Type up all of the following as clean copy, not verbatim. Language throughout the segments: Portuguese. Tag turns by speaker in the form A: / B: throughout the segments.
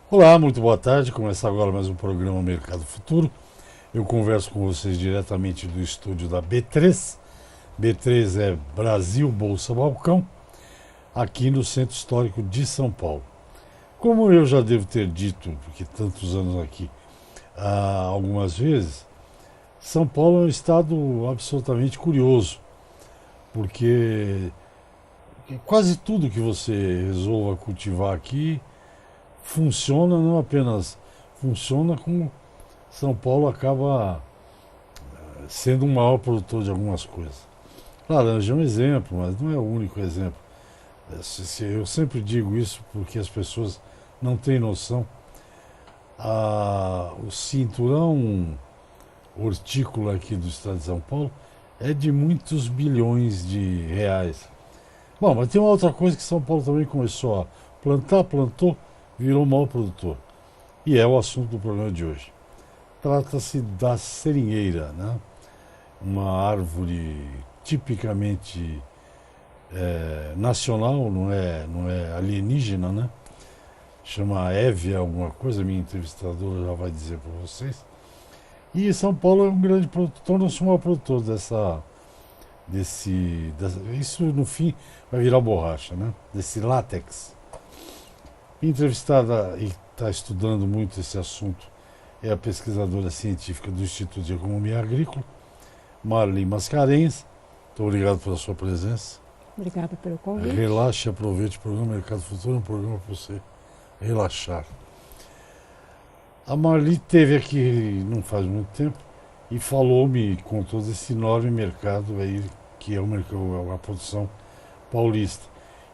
A: Olá, muito boa tarde. Começa agora mais um programa Mercado Futuro. Eu converso com vocês diretamente do estúdio da B3. B3 é Brasil Bolsa Balcão, aqui no Centro Histórico de São Paulo. Como eu já devo ter dito, porque tantos anos aqui, algumas vezes, São Paulo é um estado absolutamente curioso, porque quase tudo que você resolva cultivar aqui funciona, não apenas funciona, como São Paulo acaba sendo um maior produtor de algumas coisas. Laranja é um exemplo, mas não é o único exemplo. Eu sempre digo isso porque as pessoas não têm noção. O cinturão hortícola aqui do estado de São Paulo é de muitos bilhões de reais. Bom, mas tem uma outra coisa que São Paulo também começou a plantou, virou o maior produtor. E é o assunto do programa de hoje. Trata-se da seringueira, né? Uma árvore tipicamente nacional, não é alienígena, né? Chama Évia alguma coisa, minha entrevistadora já vai dizer para vocês. E São Paulo é um grande produtor, torna-se um maior produtor isso no fim vai virar borracha, né? Desse látex. Entrevistada e está estudando muito esse assunto é a pesquisadora científica do Instituto de Economia Agrícola, Marli Mascarenhas. Muito obrigado pela sua presença.
B: Obrigada pelo convite.
A: Relaxe e aproveite o programa Mercado Futuro, é um programa para você relaxar. A Marli esteve aqui não faz muito tempo e falou-me, contou desse enorme mercado aí, que é a produção paulista.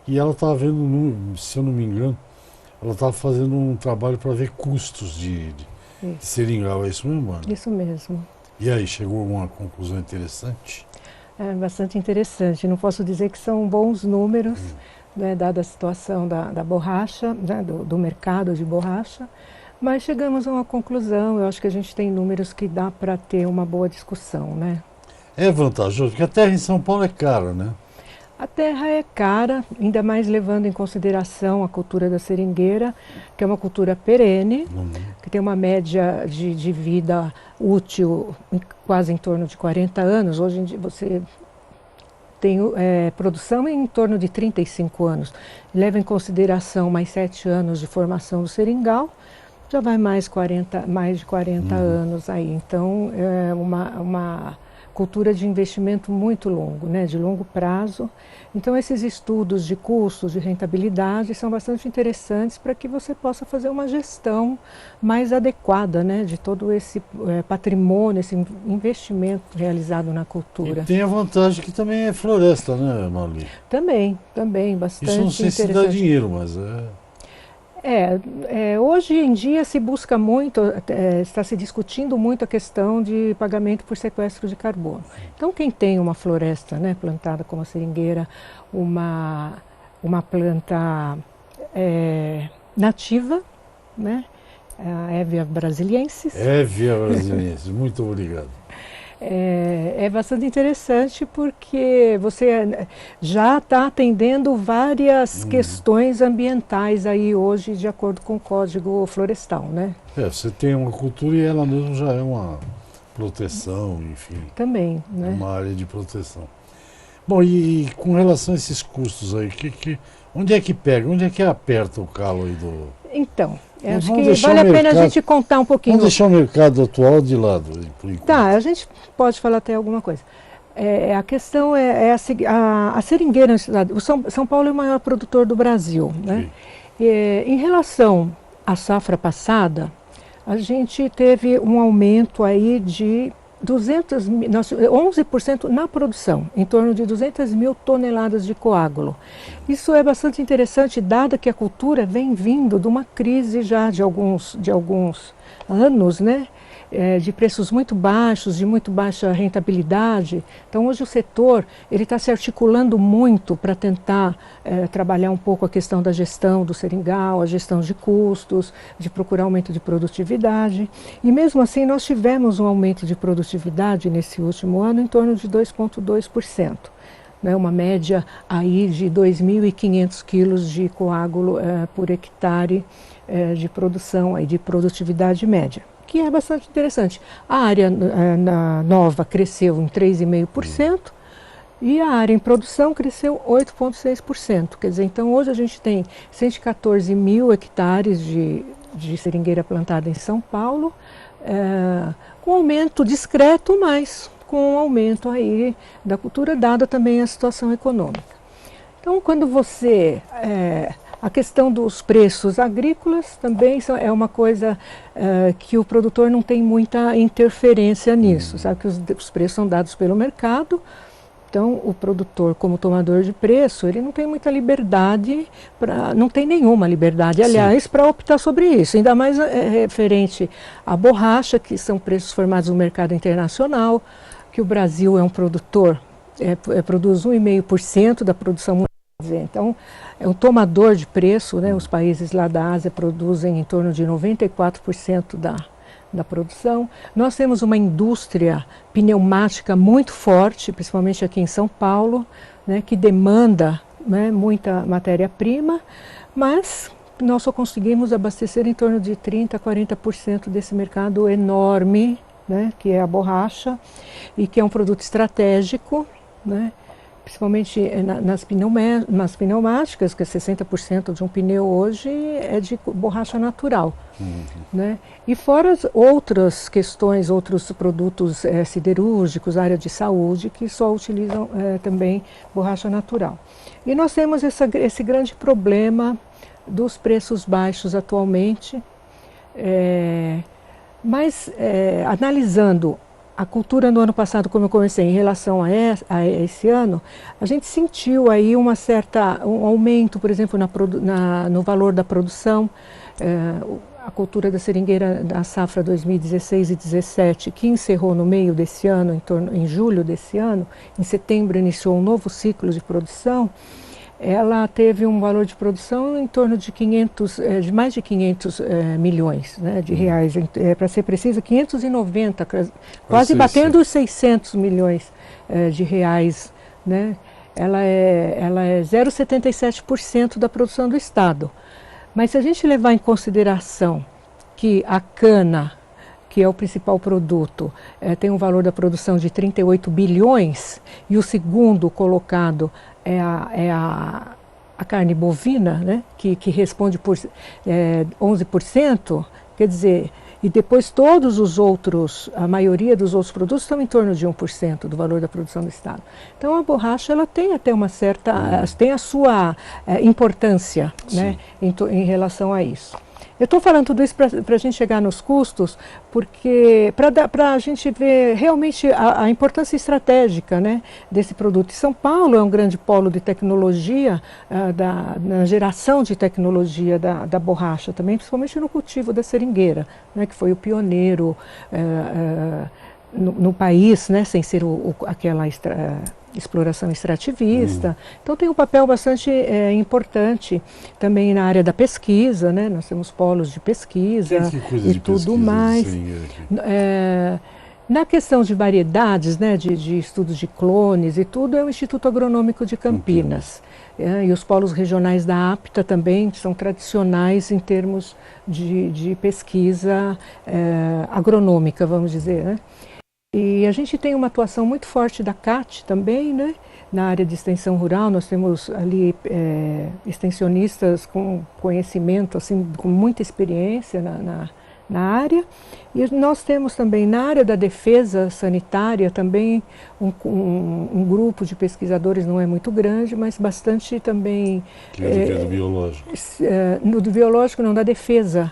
A: E ela estava vendo, se eu não me engano, ela estava fazendo um trabalho para ver custos de seringal, é isso mesmo, Ana?
B: Isso mesmo.
A: E aí, chegou a uma conclusão interessante?
B: É bastante interessante. Não posso dizer que são bons números, né, dada a situação da borracha, né, do mercado de borracha, mas chegamos a uma conclusão. Eu acho que a gente tem números que dá para ter uma boa discussão, né?
A: É vantajoso, porque a terra em São Paulo é cara, né?
B: A terra é cara, ainda mais levando em consideração a cultura da seringueira, que é uma cultura perene, que tem uma média de vida útil quase em torno de 40 anos. Hoje em dia você tem produção em torno de 35 anos. Leva em consideração mais 7 anos de formação do seringal, já vai mais de 40 anos aí. Então é uma cultura de investimento muito longo, né, de longo prazo. Então esses estudos de custos, de rentabilidade são bastante interessantes para que você possa fazer uma gestão mais adequada, né, de todo esse patrimônio, esse investimento realizado na cultura.
A: E tem a vantagem que também é floresta, né, Marli?
B: Também, bastante
A: Isso não sei se dá dinheiro, mas
B: hoje em dia se busca muito, está se discutindo muito a questão de pagamento por sequestro de carbono. Então quem tem uma floresta, né, plantada como a seringueira, uma planta nativa, né, a Hevea brasiliensis.
A: Hevea brasiliensis, muito obrigado.
B: É bastante interessante porque você já está atendendo várias questões ambientais aí hoje, de acordo com o Código Florestal, né?
A: Você tem uma cultura e ela mesmo já é uma proteção, enfim.
B: Também, né?
A: Uma área de proteção. Bom, e com relação a esses custos aí, onde é que pega, onde é que aperta o calo aí do...
B: Então, acho
A: vamos
B: que
A: deixar
B: vale
A: o
B: a pena a
A: mercado-
B: gente contar um pouquinho.
A: Vamos deixar o mercado atual de lado, por enquanto.
B: Tá, a gente pode falar até alguma coisa. A questão é a seringueira, o São Paulo é o maior produtor do Brasil, né? Em relação à safra passada, a gente teve um aumento aí de 11% na produção, em torno de 200 mil toneladas de coágulo. Isso é bastante interessante, dado que a cultura vem vindo de uma crise já de alguns anos, né? De preços muito baixos, de muito baixa rentabilidade. Então hoje o setor ele está se articulando muito para tentar trabalhar um pouco a questão da gestão do seringal, a gestão de custos, de procurar aumento de produtividade. E mesmo assim nós tivemos um aumento de produtividade nesse último ano em torno de 2,2%. Né, uma média aí de 2.500 quilos de coágulo por hectare de produção, aí, de produtividade média, que é bastante interessante. A área nova cresceu em 3,5%, e a área em produção cresceu 8,6%. Quer dizer, então hoje a gente tem 114 mil hectares de seringueira plantada em São Paulo, com aumento discreto, mas com um aumento aí da cultura, dada também a situação econômica. Então, quando a questão dos preços agrícolas também é uma coisa que o produtor não tem muita interferência nisso, sabe que os preços são dados pelo mercado. Então, o produtor, como tomador de preço, ele não tem muita liberdade, não tem nenhuma liberdade, aliás, para optar sobre isso. Ainda mais referente à borracha, que são preços formados no mercado internacional, que o Brasil é um produtor, produz 1,5% da produção mundial. Então, é um tomador de preço, né? Os países lá da Ásia produzem em torno de 94% da produção. Nós temos uma indústria pneumática muito forte, principalmente aqui em São Paulo, né, que demanda, né, muita matéria-prima, mas nós só conseguimos abastecer em torno de 30% a 40% desse mercado enorme, né, que é a borracha, e que é um produto estratégico, né, principalmente nas pneumáticas, que 60% de um pneu hoje é de borracha natural. Né? E fora as outras questões, outros produtos siderúrgicos, área de saúde, que só utilizam também borracha natural. E nós temos esse grande problema dos preços baixos atualmente, mas analisando a cultura no ano passado, como eu comecei, em relação a esse ano, a gente sentiu aí um aumento, por exemplo, no valor da produção. A cultura da seringueira da safra 2016 e 2017, que encerrou no meio desse ano, em julho desse ano, em setembro iniciou um novo ciclo de produção. Ela teve um valor de produção em torno de mais de 500 milhões, né, de reais, para ser precisa, 590, quase batendo os 600 milhões de reais. Né? Ela é 0,77% da produção do Estado. Mas se a gente levar em consideração que a cana, que é o principal produto, tem um valor da produção de 38 bilhões, e o segundo colocado é a carne bovina, né, que responde por 11%, quer dizer, e depois todos os outros, a maioria dos outros produtos estão em torno de 1% do valor da produção do Estado. Então a borracha ela tem até uma certa, tem a sua importância, né, em relação a isso. Eu estou falando tudo isso para a gente chegar nos custos, porque para a gente ver realmente a importância estratégica, né, desse produto. E São Paulo é um grande polo de tecnologia, na geração de tecnologia da borracha também, principalmente no cultivo da seringueira, né, que foi o pioneiro no país, né, sem ser aquela exploração extrativista. Então tem um papel bastante importante também na área da pesquisa, né? Nós temos polos de pesquisa e tudo mais. Na questão de variedades, né, de estudos de clones e tudo, é o Instituto Agronômico de Campinas. E os polos regionais da APTA também são tradicionais em termos de pesquisa agronômica, vamos dizer, né? E a gente tem uma atuação muito forte da CAT também, né? Na área de extensão rural. Nós temos ali extensionistas com conhecimento, assim, com muita experiência na área. E nós temos também na área da defesa sanitária também um grupo de pesquisadores, não é muito grande, mas bastante também...
A: Que é do biológico?
B: Do biológico não, da defesa,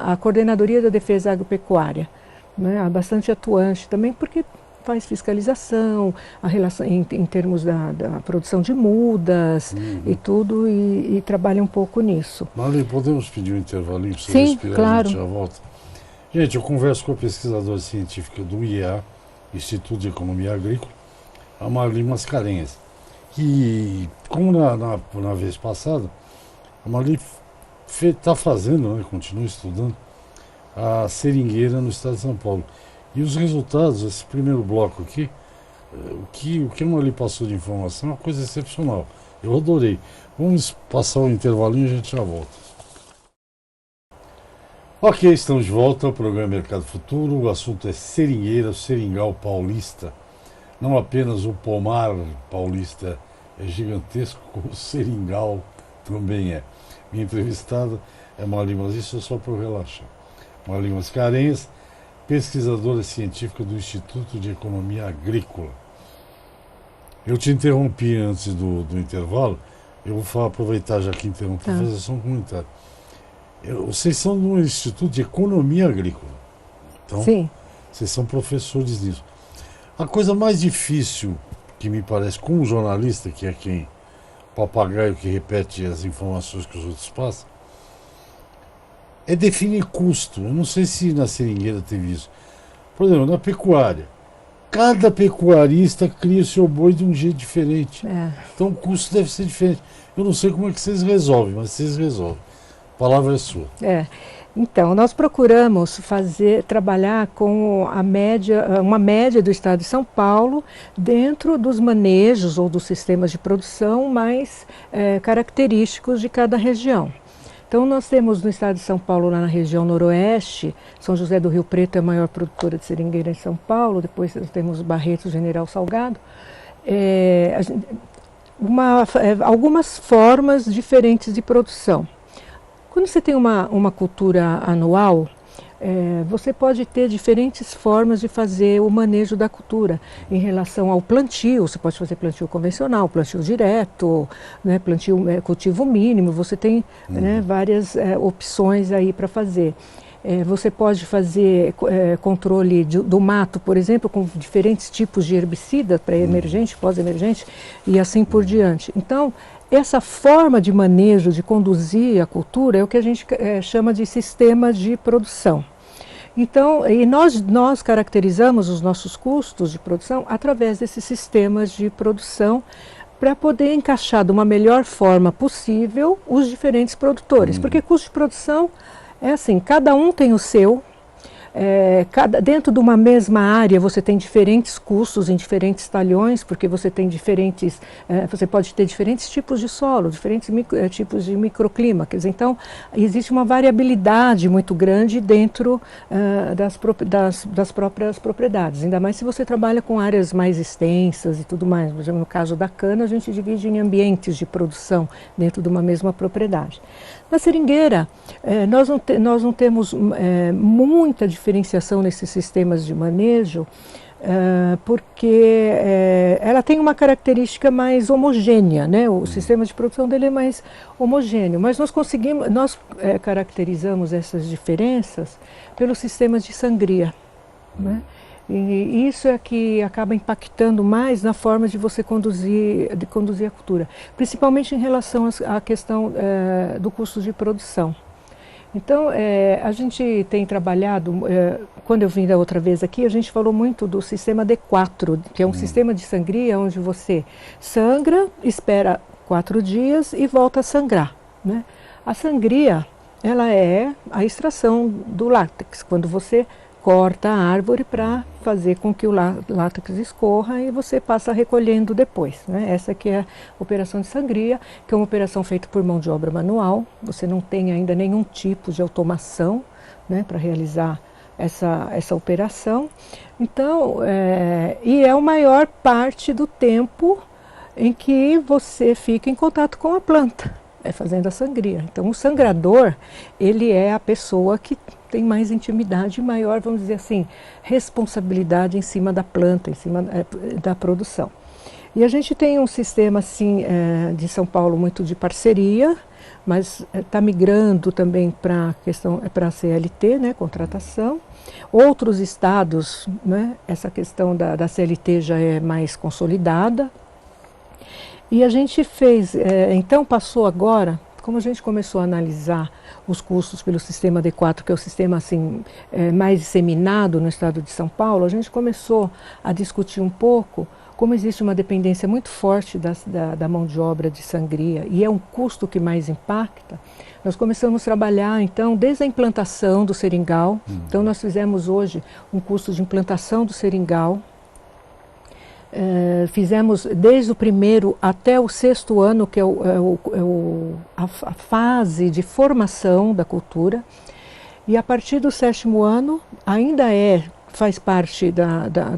B: a Coordenadoria da Defesa Agropecuária. Né, bastante atuante também, porque faz fiscalização, a relação em termos da produção de mudas e tudo, e trabalha um pouco nisso.
A: Marli, podemos pedir um intervalinho para você
B: Sim,
A: respirar?
B: claro.
A: A gente já volta. Gente, eu converso com a pesquisadora científica do IEA, Instituto de Economia Agrícola, a Marli Mascarenhas. E como na vez passada, a Marli está fazendo, né, continua estudando, a seringueira no estado de São Paulo. E os resultados, esse primeiro bloco aqui, o que a Marli passou de informação é uma coisa excepcional. Eu adorei. Vamos passar um intervalinho e a gente já volta. Ok, estamos de volta ao programa Mercado Futuro. O assunto é seringueira, o seringal paulista. Não apenas o pomar paulista é gigantesco, como o seringal também é. Minha entrevistada é Marli, mas isso é só para eu relaxar. Marli Mascarenhas, pesquisadora científica do Instituto de Economia Agrícola. Eu te interrompi antes do intervalo. Eu vou aproveitar, já que interrompi, fazer só um comentário. Vocês são de um Instituto de Economia Agrícola. Então, sim, vocês são professores disso. A coisa mais difícil, que me parece, como jornalista, que é quem, papagaio que repete as informações que os outros passam, é definir custo. Eu não sei se na seringueira teve isso. Por exemplo, na pecuária. Cada pecuarista cria o seu boi de um jeito diferente. Então o custo deve ser diferente. Eu não sei como é que vocês resolvem, mas vocês resolvem. A palavra é sua.
B: Então, nós procuramos trabalhar com uma média do estado de São Paulo dentro dos manejos ou dos sistemas de produção mais característicos de cada região. Então, nós temos no estado de São Paulo, lá na região noroeste, São José do Rio Preto é a maior produtora de seringueira em São Paulo, depois nós temos Barretos, General Salgado, algumas formas diferentes de produção. Quando você tem uma cultura anual, você pode ter diferentes formas de fazer o manejo da cultura. Em relação ao plantio, você pode fazer plantio convencional, plantio direto, né, cultivo mínimo, você tem várias opções aí para fazer. Você pode fazer controle do mato, por exemplo, com diferentes tipos de herbicida, pré-emergente, pós-emergente e assim por diante. Então, essa forma de manejo, de conduzir a cultura, é o que a gente chama de sistema de produção. Então, e nós caracterizamos os nossos custos de produção através desses sistemas de produção para poder encaixar de uma melhor forma possível os diferentes produtores. Porque custo de produção é assim, cada um tem o seu. Dentro de uma mesma área você tem diferentes custos em diferentes talhões, porque você tem você pode ter diferentes tipos de solo, diferentes tipos de microclima. Quer dizer, então, existe uma variabilidade muito grande dentro das próprias propriedades, ainda mais se você trabalha com áreas mais extensas e tudo mais. Por exemplo, no caso da cana, a gente divide em ambientes de produção dentro de uma mesma propriedade. Na seringueira, nós não temos muita diferenciação nesses sistemas de manejo, porque ela tem uma característica mais homogênea, né? O sistema de produção dele é mais homogêneo, mas nós caracterizamos essas diferenças pelos sistemas de sangria, né? E isso é que acaba impactando mais na forma de você conduzir a cultura, principalmente em relação à questão do custo de produção. Então, a gente tem trabalhado, quando eu vim da outra vez aqui, a gente falou muito do sistema D4, que é um sistema de sangria onde você sangra, espera 4 dias e volta a sangrar, né? A sangria, ela é a extração do látex, quando você corta a árvore para fazer com que o látex escorra e você passa recolhendo depois, né? Essa que é a operação de sangria, que é uma operação feita por mão de obra manual. Você não tem ainda nenhum tipo de automação, né, para realizar essa operação. Então, e é a maior parte do tempo em que você fica em contato com a planta, fazendo a sangria. Então, o sangrador, ele é a pessoa que tem mais intimidade, maior, vamos dizer assim, responsabilidade em cima da planta, em cima da produção. E a gente tem um sistema, assim, de São Paulo muito de parceria, mas está migrando também para a CLT, né, contratação. Outros estados, né, essa questão da CLT já é mais consolidada. E a gente fez, então passou agora, como a gente começou a analisar os custos pelo sistema D4, que é o sistema assim, mais disseminado no estado de São Paulo, a gente começou a discutir um pouco como existe uma dependência muito forte da mão de obra de sangria e é um custo que mais impacta. Nós começamos a trabalhar, então, desde a implantação do seringal. Então, nós fizemos hoje um custo de implantação do seringal. Fizemos desde o 1º até o 6º ano, que é a fase de formação da cultura. E a partir do 7º ano, ainda faz parte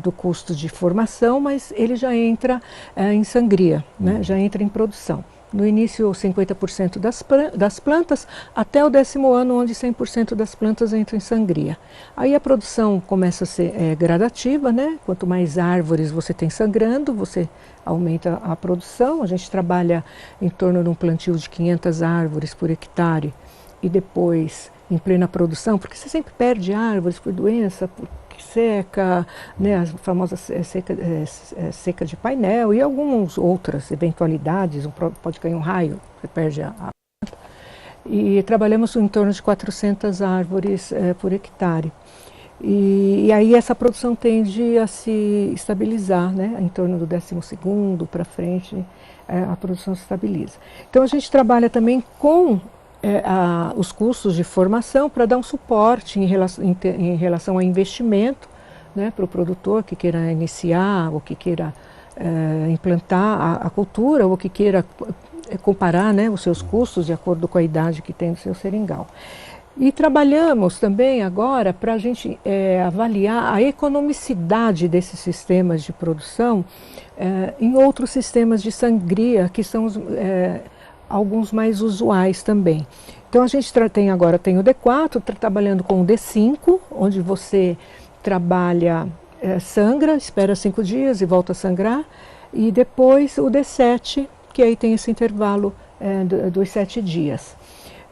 B: do custo de formação, mas ele já entra em sangria, né? Já entra em produção. No início, 50% das plantas, até o 10º ano, onde 100% das plantas entram em sangria. Aí a produção começa a ser gradativa, né? Quanto mais árvores você tem sangrando, você aumenta a produção. A gente trabalha em torno de um plantio de 500 árvores por hectare e depois, em plena produção, porque você sempre perde árvores por doença, por seca, né, a famosa seca de painel e algumas outras eventualidades, pode cair um raio, você perde a planta. E trabalhamos em torno de 400 árvores por hectare. E aí essa produção tende a se estabilizar, né, em torno do 12º para frente, a produção se estabiliza. Então a gente trabalha também com os custos de formação para dar um suporte em relação ao investimento, né, para o produtor que queira iniciar ou que queira implantar a cultura ou que queira comparar, né, os seus custos de acordo com a idade que tem do seu seringal. E trabalhamos também agora para a gente avaliar a economicidade desses sistemas de produção em outros sistemas de sangria que são alguns mais usuais também. Então a gente tem o D4, trabalhando com o D5, onde você trabalha, sangra, espera 5 dias e volta a sangrar, e depois o D7, que aí tem esse intervalo dos 7 dias.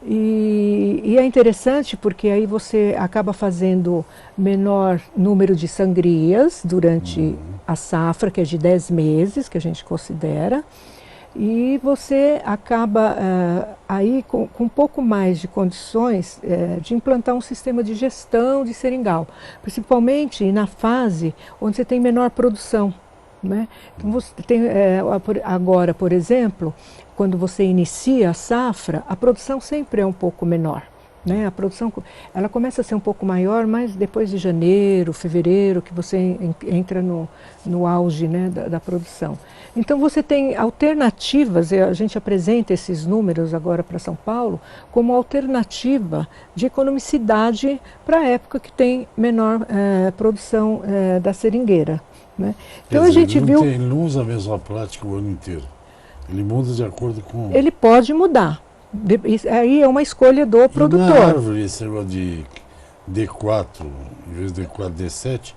B: E é interessante porque aí você acaba fazendo menor número de sangrias durante a safra, que é de 10 meses, que a gente considera, e você acaba aí com um pouco mais de condições de implantar um sistema de gestão de seringal, principalmente na fase onde você tem menor produção, né? Então você tem, agora, por exemplo, quando você inicia a safra, a produção sempre é um pouco menor, né? A produção ela começa a ser um pouco maior, mas depois de janeiro, fevereiro, que você entra no auge, né, da produção. Então você tem alternativas, a gente apresenta esses números agora para São Paulo como alternativa de economicidade para a época que tem menor produção da seringueira, né? Então
A: Quer dizer,
B: a gente viu...
A: Ele não usa a mesma prática o ano inteiro, ele muda de acordo com...
B: Ele pode mudar, aí é uma escolha do produtor.
A: Na árvore, esse negócio de D4, em vez de D4, D7,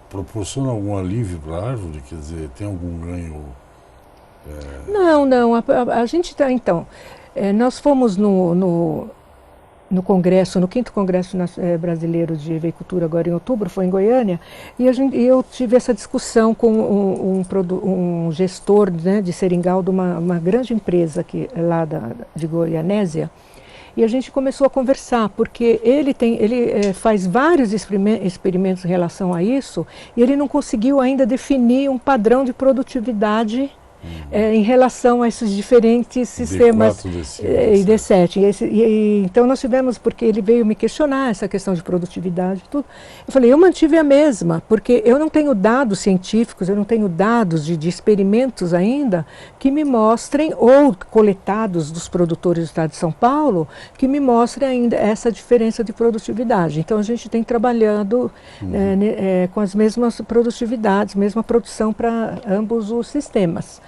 A: proporciona algum alívio para a árvore? Quer dizer, tem algum ganho?
B: Não, a gente está, então, nós fomos no congresso, no 5º Congresso Brasileiro de Veicultura, agora em outubro, foi em Goiânia, e eu tive essa discussão com um gestor, né, de seringal de uma grande empresa lá de Goianésia. E a gente começou a conversar, porque ele faz vários experimentos em relação a isso, e ele não conseguiu ainda definir um padrão de produtividade em relação a esses diferentes sistemas
A: D4,
B: e D7. Então nós tivemos, porque ele veio me questionar essa questão de produtividade e tudo. Eu falei, eu mantive a mesma, porque eu não tenho dados científicos, eu não tenho dados de experimentos ainda que me mostrem, ou coletados dos produtores do estado de São Paulo, que me mostrem ainda essa diferença de produtividade. Então a gente tem trabalhado com as mesmas produtividades, mesma produção para ambos os sistemas.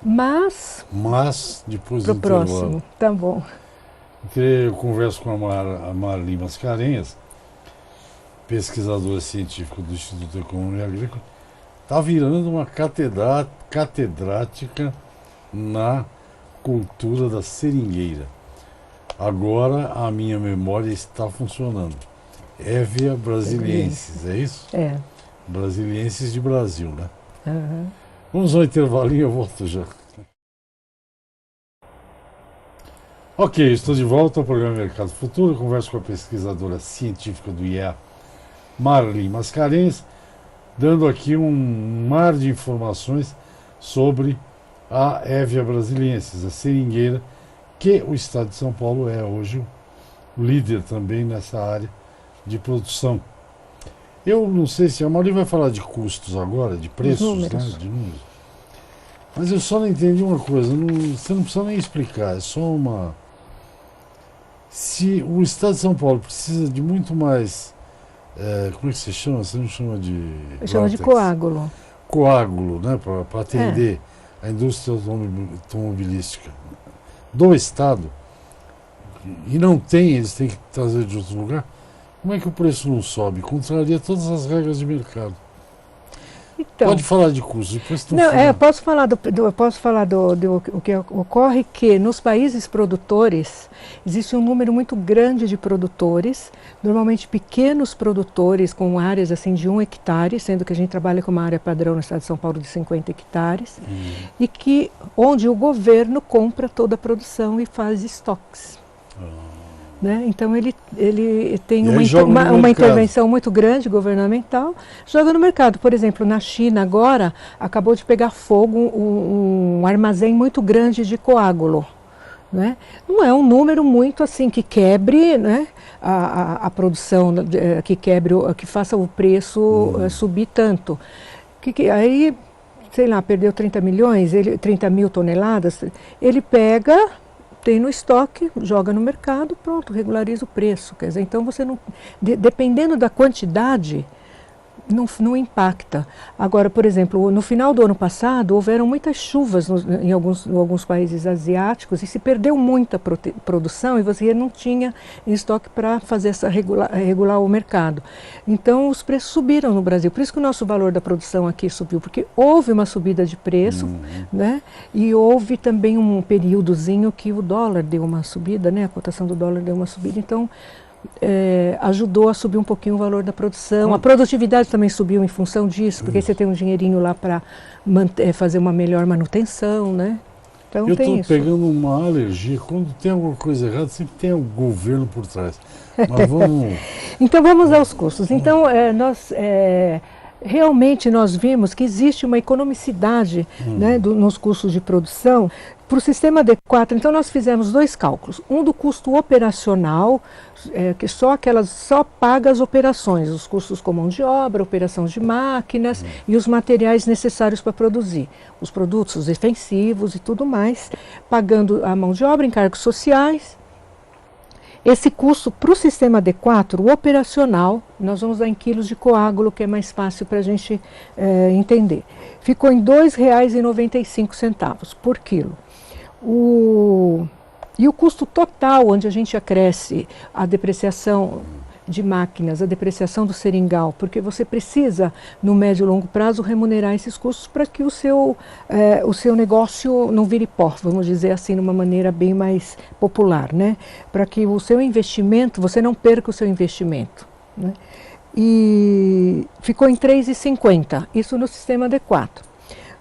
B: Mas
A: depois
B: do
A: do
B: próximo,
A: intervalo.
B: tá bom.
A: Eu converso com a Marli Mascarenhas, pesquisadora científica do Instituto de Economia Agrícola, está virando uma catedrática na cultura da seringueira. Agora a minha memória está funcionando. Hévia brasiliensis, é isso?
B: É.
A: Brasiliensis de Brasil, né?
B: Uhum.
A: Vamos ao intervalinho, eu volto já. Ok, estou de volta ao programa Mercado Futuro. Eu converso com a pesquisadora científica do IEA, Marli Mascarenhas, dando aqui um mar de informações sobre a Hévia brasiliensis, a seringueira, que o estado de São Paulo é hoje o líder também nessa área de produção. Eu não sei se a Marli vai falar de custos agora, de preços, né, de números. Mas eu só não entendi uma coisa, você não precisa nem explicar, é só uma Se o Estado de São Paulo precisa de muito mais, como é que se chama? Você não chama de...
B: Eu chamo de coágulo.
A: Coágulo, né, para atender a indústria automobilística do Estado, e não tem, eles têm que trazer de outro lugar, como é que o preço não sobe? Contraria todas as regras de mercado. Então, pode falar de custo, depois tu fala.
B: Eu posso falar do que ocorre, que nos países produtores existe um número muito grande de produtores, normalmente pequenos produtores com áreas assim de 1 hectare, sendo que a gente trabalha com uma área padrão no estado de São Paulo de 50 hectares, e onde o governo compra toda a produção e faz estoques. Né? Então ele tem uma intervenção muito grande governamental, joga no mercado. Por exemplo, na China agora acabou de pegar fogo um armazém muito grande de coágulo. Né? Não é um número muito assim que quebre, né, a produção, que faça o preço subir tanto. Aí, sei lá, perdeu 30 mil toneladas, ele pega, tem no estoque, joga no mercado, pronto, regulariza o preço. Quer dizer, então você não, dependendo da quantidade, não impacta. Agora, por exemplo, no final do ano passado, houveram muitas chuvas em alguns países asiáticos e se perdeu muita produção e você não tinha em estoque para fazer regular o mercado. Então, os preços subiram no Brasil. Por isso que o nosso valor da produção aqui subiu, porque houve uma subida de preço, né? E houve também um períodozinho que o dólar deu uma subida, né? A cotação do dólar deu uma subida. Então, ajudou a subir um pouquinho o valor da produção. A produtividade também subiu em função disso, porque você tem um dinheirinho lá para fazer uma melhor manutenção, né? Então
A: eu
B: tem
A: estou pegando uma alergia. Quando tem alguma coisa errada, sempre tem o governo por trás. Mas vamos...
B: Então vamos aos custos. Então realmente nós vimos que existe uma economicidade, né, nos custos de produção. Para o sistema D4, então nós fizemos 2 cálculos. Um do custo operacional, que só paga as operações, os custos com mão de obra, operação de máquinas e os materiais necessários para produzir. Os produtos, os defensivos e tudo mais, pagando a mão de obra, encargos sociais. Esse custo para o sistema D4, o operacional, nós vamos dar em quilos de coágulo, que é mais fácil para a gente entender. Ficou em R$ 2,95 por quilo. E o custo total, onde a gente acresce a depreciação de máquinas, a depreciação do seringal, porque você precisa, no médio e longo prazo, remunerar esses custos para que o seu negócio não vire pó, vamos dizer assim, de uma maneira bem mais popular, né? Para que o seu investimento, você não perca o seu investimento. Né? E ficou em R$ 3,50, isso no sistema D4.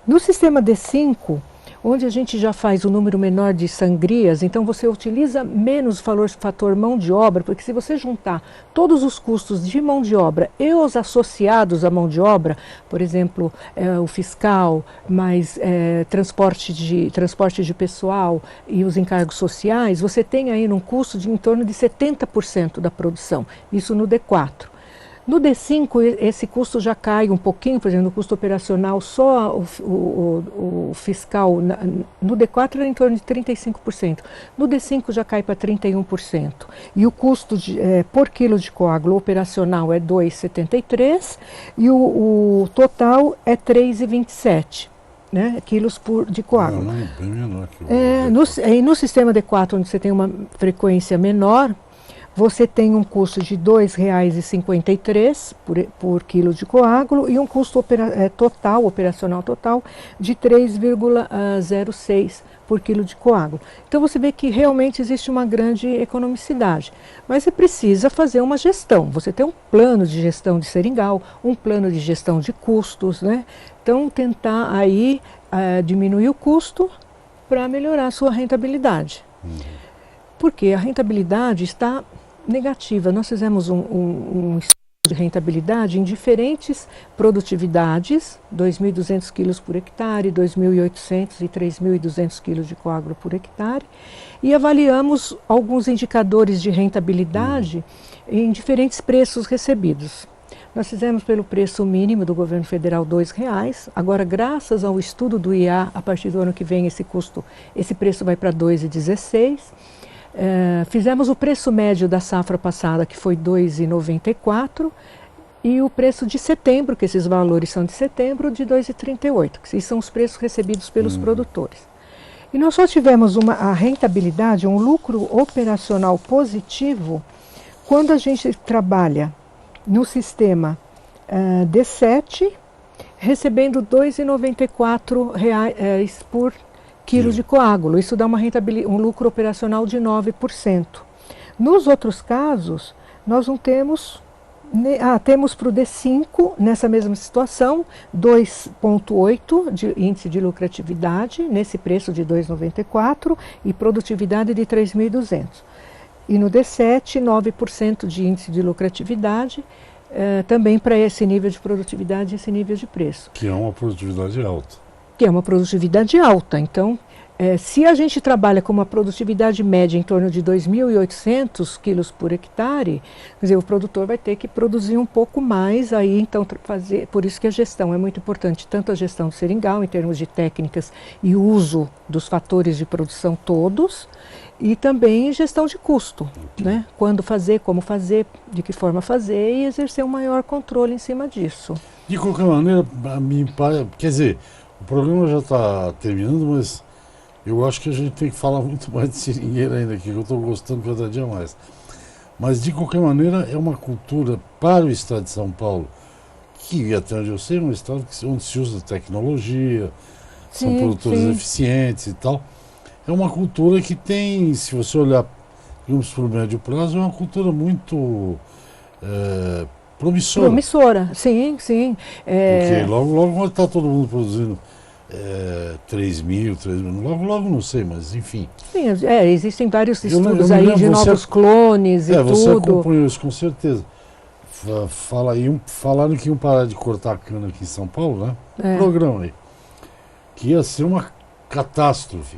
B: No sistema D5, onde a gente já faz um número menor de sangrias, então você utiliza menos o fator mão de obra, porque se você juntar todos os custos de mão de obra e os associados à mão de obra, por exemplo, o fiscal, mais transporte de pessoal e os encargos sociais, você tem aí um custo de em torno de 70% da produção, isso no D4. No D5, esse custo já cai um pouquinho, por exemplo, no custo operacional, só o fiscal, no D4 era em torno de 35%, no D5 já cai para 31%. E o custo por quilo de coágulo operacional é 2,73 e o total é 3,27. Né, quilos de coágulo.
A: Não, bem menor que
B: no sistema D4, onde você tem uma frequência menor, você tem um custo de R$ 2,53 por quilo de coágulo e um custo operacional total de 3,06 por quilo de coágulo. Então você vê que realmente existe uma grande economicidade. Mas você precisa fazer uma gestão. Você tem um plano de gestão de seringal, um plano de gestão de custos, né? Então tentar aí diminuir o custo para melhorar a sua rentabilidade. Porque a rentabilidade está negativa. Nós fizemos um estudo de rentabilidade em diferentes produtividades, 2.200 quilos por hectare, 2.800 e 3.200 quilos de coágulo por hectare, e avaliamos alguns indicadores de rentabilidade em diferentes preços recebidos. Nós fizemos pelo preço mínimo do governo federal R$ 2,00. Agora, graças ao estudo do IA, a partir do ano que vem esse preço vai para R$ 2,16. Fizemos o preço médio da safra passada, que foi R$ 2,94, e o preço de setembro, que esses valores são de setembro, de R$ 2,38, que são os preços recebidos pelos produtores. E nós só tivemos a rentabilidade, um lucro operacional positivo, quando a gente trabalha no sistema D7, recebendo R$ 2,94 por quilo de coágulo. Isso dá um lucro operacional de 9%. Nos outros casos, nós não temos... temos para o D5, nessa mesma situação, 2,8 de índice de lucratividade, nesse preço de 2,94, e produtividade de 3.200. E no D7, 9% de índice de lucratividade, também para esse nível de produtividade e esse nível de preço.
A: Que é uma produtividade alta.
B: Que é uma produtividade alta. Então, se a gente trabalha com uma produtividade média em torno de 2.800 quilos por hectare, quer dizer, o produtor vai ter que produzir um pouco mais aí, então por isso que a gestão é muito importante, tanto a gestão do seringal, em termos de técnicas e uso dos fatores de produção todos, e também gestão de custo, né? Quando fazer, como fazer, de que forma fazer, e exercer um maior controle em cima disso.
A: De qualquer maneira, quer dizer, o programa já está terminando, mas eu acho que a gente tem que falar muito mais de seringueira ainda aqui, que eu estou gostando cada dia mais. Mas, de qualquer maneira, é uma cultura para o estado de São Paulo, que, até onde eu sei, é um estado onde se usa tecnologia, são produtores eficientes e tal. É uma cultura que tem, se você olhar, digamos, por médio prazo, é uma cultura muito promissora.
B: Promissora, sim.
A: Porque logo vai estar todo mundo produzindo 3.000, logo não sei, mas enfim.
B: Sim, existem vários estudos aí de novos clones e tudo.
A: Você acompanhou isso com certeza. Falaram que iam parar de cortar cana aqui em São Paulo, né? Programa aí. Que ia ser uma catástrofe.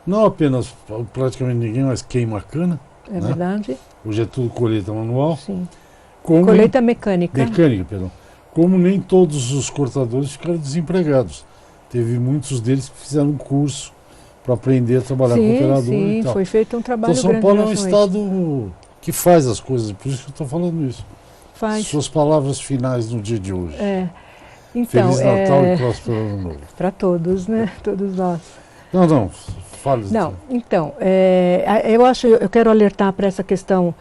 A: Não apenas, praticamente ninguém mais queima a cana.
B: É, né? Verdade.
A: Hoje é tudo colheita manual.
B: Sim. Colheita mecânica.
A: Como nem todos os cortadores ficaram desempregados. Teve muitos deles que fizeram um curso para aprender a trabalhar com operador e tal.
B: Foi feito um trabalho
A: grande. Então São Paulo é um estado que faz as coisas, por isso que eu estou falando isso.
B: Faz.
A: Suas palavras finais no dia de hoje.
B: Então,
A: Feliz Natal e próspero Ano Novo.
B: Para todos, né? Todos nós.
A: Não, fale.
B: Não, então, eu quero alertar para essa questão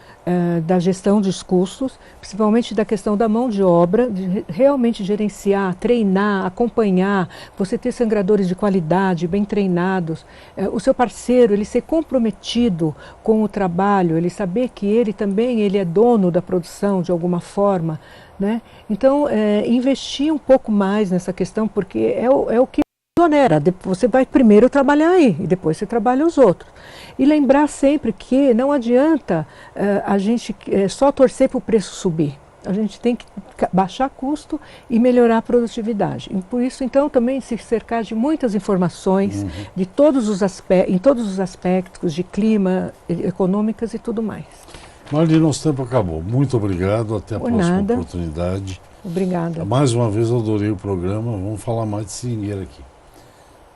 B: da gestão dos custos, principalmente da questão da mão de obra, de realmente gerenciar, treinar, acompanhar, você ter sangradores de qualidade, bem treinados, o seu parceiro, ele ser comprometido com o trabalho, ele saber que ele é dono da produção de alguma forma, né? Então, investir um pouco mais nessa questão, porque é o que onera. Você vai primeiro trabalhar aí e depois você trabalha os outros. E lembrar sempre que não adianta a gente só torcer para o preço subir. A gente tem que baixar custo e melhorar a produtividade. E por isso, então, também se cercar de muitas informações de em todos os aspectos de clima, econômicas e tudo mais.
A: Marli, nosso tempo acabou. Muito obrigado. Até a próxima oportunidade.
B: Obrigada.
A: Mais uma vez eu adorei o programa. Vamos falar mais de seringueira aqui.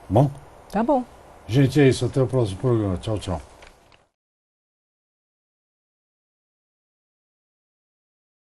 A: Bom?
B: Tá bom.
A: Gente, é isso. Até o próximo programa. Tchau, tchau.